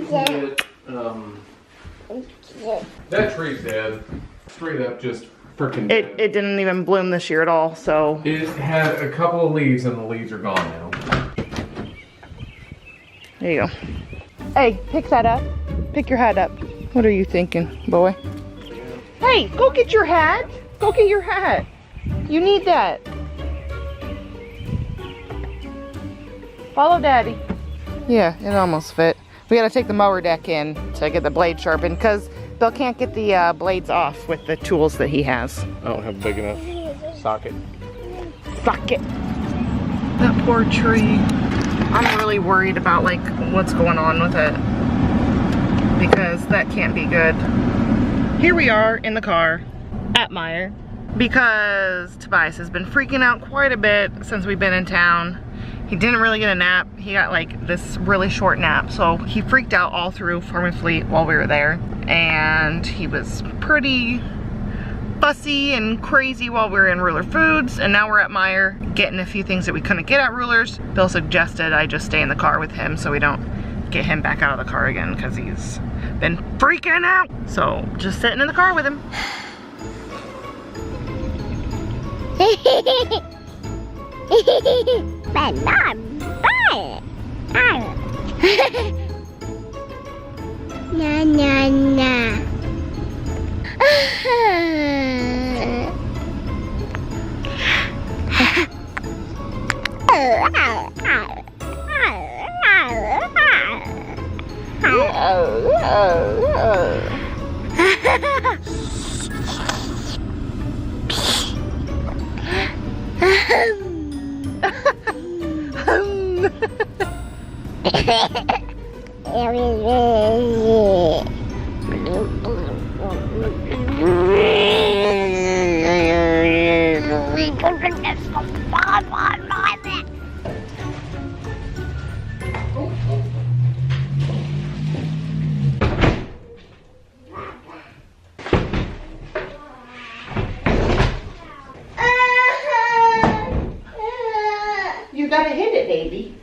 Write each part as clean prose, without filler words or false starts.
can get, that tree's dead. Straight up just freaking dead. It didn't even bloom this year at all, so. It had a couple of leaves and the leaves are gone now. There you go. Hey, pick that up. Pick your hat up. What are you thinking, boy? Hey, go get your hat. Go get your hat. You need that. Follow Daddy. Yeah, it almost fit. We gotta take the mower deck in to get the blade sharpened because Bill can't get the blades off with the tools that he has. I don't have a big enough socket. Socket. That poor tree. I'm really worried about like what's going on with it because that can't be good. Here we are in the car at Meijer because Tobias has been freaking out quite a bit since we've been in town. He didn't really get a nap. He got like this really short nap. So he freaked out all through Farm and Fleet while we were there. And he was pretty fussy and crazy while we were in Ruler Foods. And now we're at Meijer getting a few things that we couldn't get at Rulers. Bill suggested I just stay in the car with him so we don't get him back out of the car again because he's been freaking out. So just sitting in the car with him. But not bad. Na na na. You gotta hit it, baby.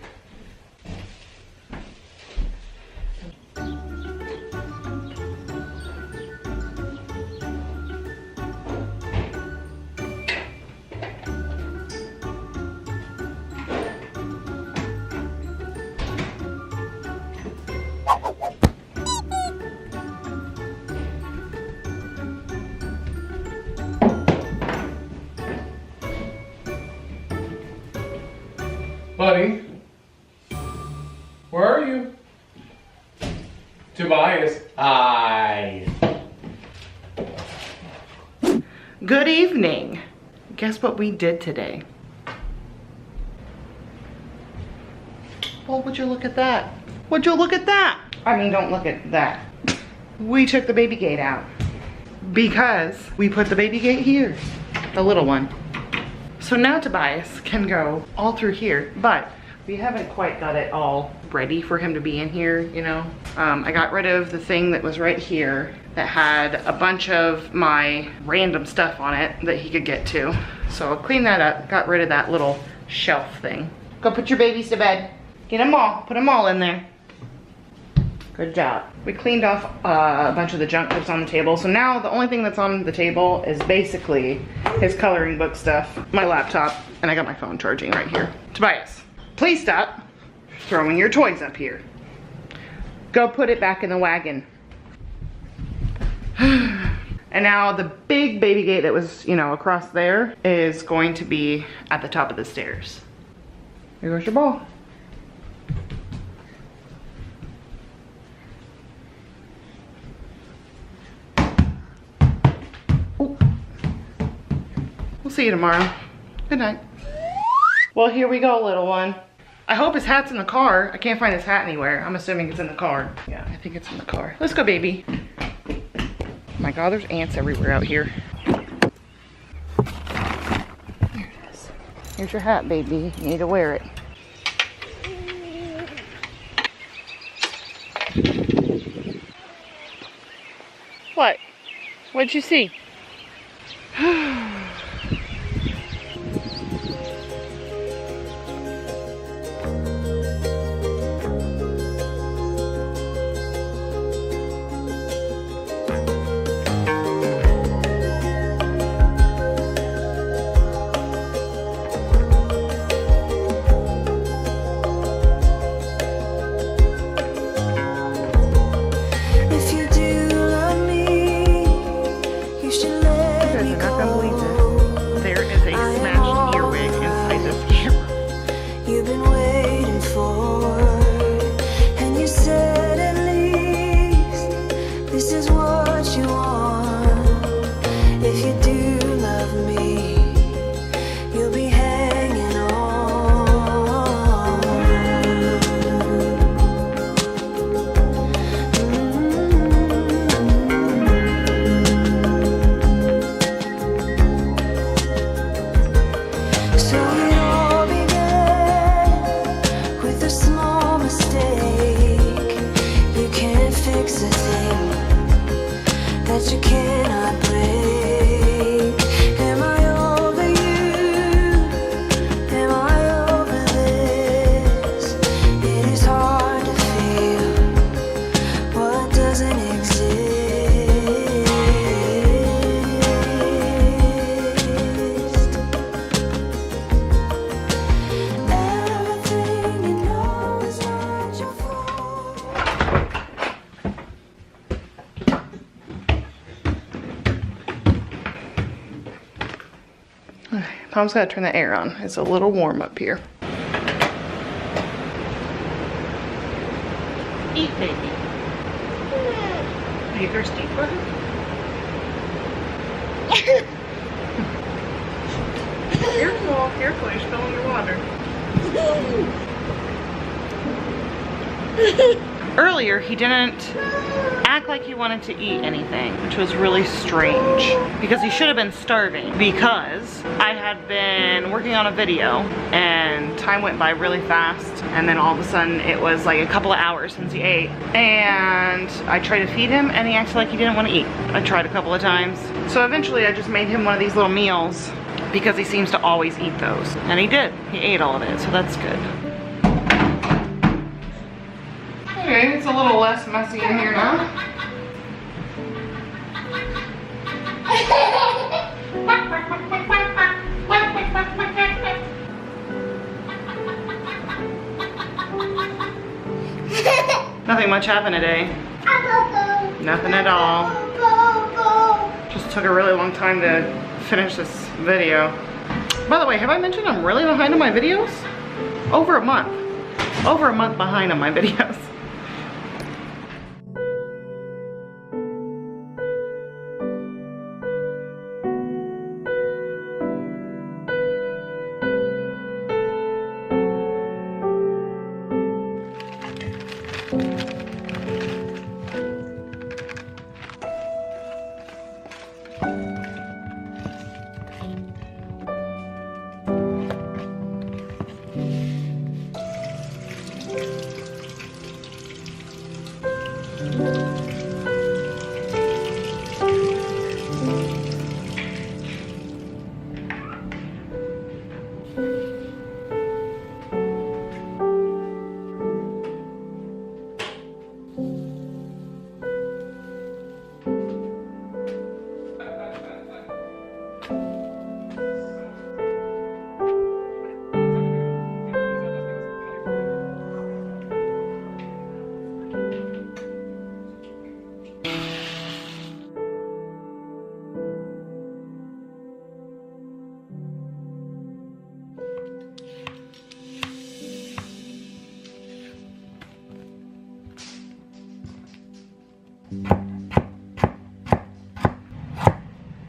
Buddy, where are you? Tobias, hi. Good evening. Guess what we did today? Well, would you look at that? Would you look at that? I mean, don't look at that. We took the baby gate out because we put the baby gate here, the little one. So now Tobias can go all through here, but we haven't quite got it all ready for him to be in here, you know? I got rid of the thing that was right here that had a bunch of my random stuff on it that he could get to. So I cleaned that up, got rid of that little shelf thing. Go put your babies to bed. Get them all, put them all in there. Good job. We cleaned off a bunch of the junk that's on the table. So now the only thing that's on the table is basically his coloring book stuff, my laptop, and I got my phone charging right here. Tobias, please stop throwing your toys up here. Go put it back in the wagon. And now the big baby gate that was, you know, across there is going to be at the top of the stairs. Here goes your ball. We'll see you tomorrow. Good night. Well, here we go, little one. I hope his hat's in the car. I can't find his hat anywhere. I'm assuming it's in the car. Yeah, I think it's in the car. Let's go, baby. Oh my God, there's ants everywhere out here. There it is. Here's your hat, baby. You need to wear it. What? What'd you see? Tom's gotta turn the air on. It's a little warm up here. Eat, baby. Are you thirsty, bud? Careful, careful, you're spilling your water. Earlier, he didn't act like he wanted to eat anything, which was really strange because he should have been starving, because I had been working on a video and time went by really fast, and then all of a sudden it was like a couple of hours since he ate, and I tried to feed him and he acted like he didn't want to eat. I tried a couple of times. So eventually I just made him one of these little meals because he seems to always eat those, and he did. He ate all of it, so that's good. Okay, it's a little less messy in here now. Nothing much happened today. Nothing at all. Just took a really long time to finish this video. By the way, have I mentioned I'm really behind on my videos? Over a month. Over a month behind on my videos.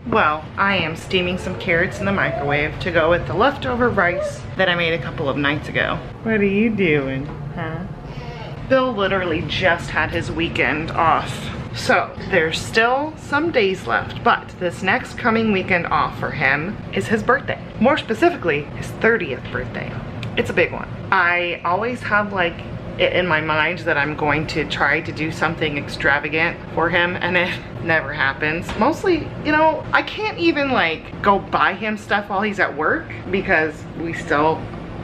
Well, I am steaming some carrots in the microwave to go with the leftover rice that I made a couple of nights ago. What are you doing, huh? Bill literally just had his weekend off. So there's still some days left, but this next coming weekend off for him is his birthday. More specifically, his 30th birthday. It's a big one. I always have like it in my mind that I'm going to try to do something extravagant for him, and it never happens. Mostly, you know, I can't even like go buy him stuff while he's at work because we still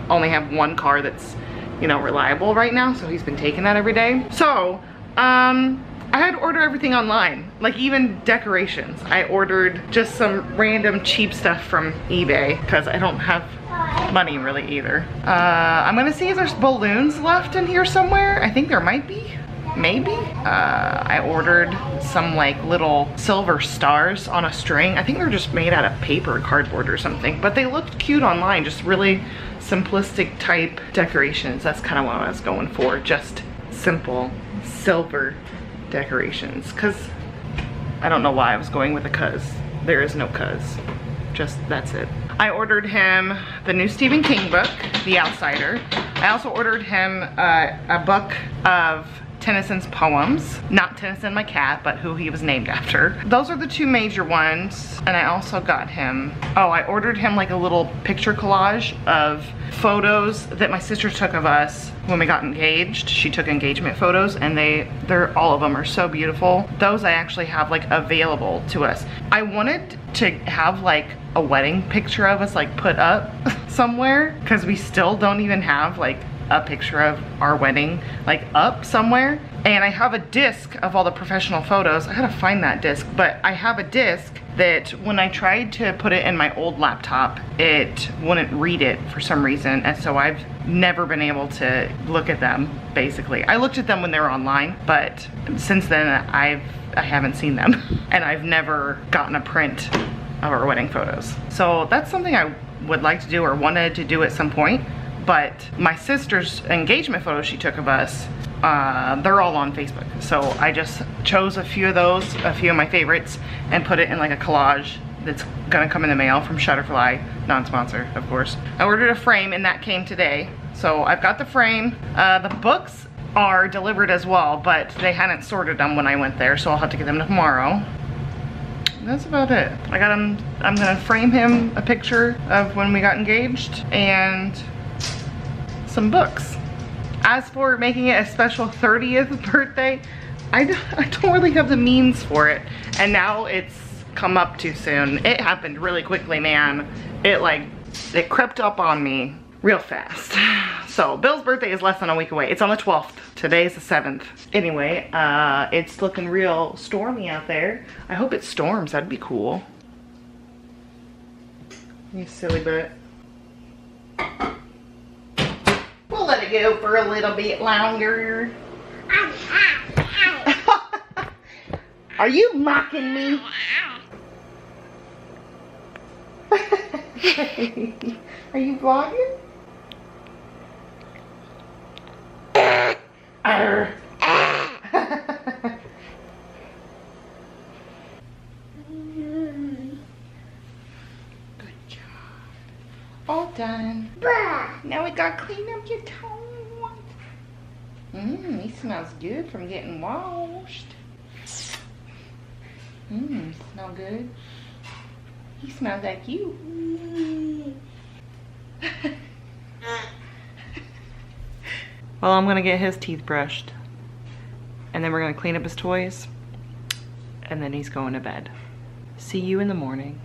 only have one car that's, you know, reliable right now, so he's been taking that every day. So I had to order everything online, like even decorations. I ordered just some random cheap stuff from eBay because I don't have money really either. I'm gonna see if there's balloons left in here somewhere. I think there might be, maybe. I ordered some like little silver stars on a string. I think they're just made out of paper, cardboard or something, but they looked cute online, just really simplistic type decorations. That's kind of what I was going for, just simple silver decorations, because I don't know why I was going with a cuz. There is no cuz, just that's it. I ordered him the new Stephen King book, The Outsider. I also ordered him a book of Tennyson's poems. Not Tennyson my cat, but who he was named after. Those are the two major ones. And I also got him, oh, I ordered him like a little picture collage of photos that my sister took of us when we got engaged. She took engagement photos, and they're all of them are so beautiful. Those I actually have like available to us. I wanted to have like a wedding picture of us like put up somewhere, because we still don't even have like a picture of our wedding like up somewhere. And I have a disc of all the professional photos. I gotta find that disc, but I have a disc that when I tried to put it in my old laptop, it wouldn't read it for some reason, and so I've never been able to look at them, basically. I looked at them when they were online, but since then I haven't seen them, and I've never gotten a print of our wedding photos. So that's something I would like to do or wanted to do at some point. But my sister's engagement photos she took of us, they're all on Facebook. So I just chose a few of those, a few of my favorites, and put it in like a collage that's gonna come in the mail from Shutterfly, non-sponsor, of course. I ordered a frame and that came today. So I've got the frame. The books are delivered as well, but they hadn't sorted them when I went there, so I'll have to get them tomorrow. That's about it. I got him, I'm gonna frame him a picture of when we got engaged and some books. As for making it a special 30th birthday, I don't really have the means for it. And now it's come up too soon. It happened really quickly, man. It crept up on me real fast. So Bill's birthday is less than a week away. It's on the 12th. Today's the 7th. Anyway, it's looking real stormy out there. I hope it storms, that'd be cool. You silly butt. We'll let it go for a little bit longer. Are you mocking me? Are you vlogging? Arr. Good job. All done. Now we gotta clean up your toes. He smells good from getting washed. Smell good. He smells like you. Well, I'm gonna get his teeth brushed. And then we're gonna clean up his toys. And then he's going to bed. See you in the morning.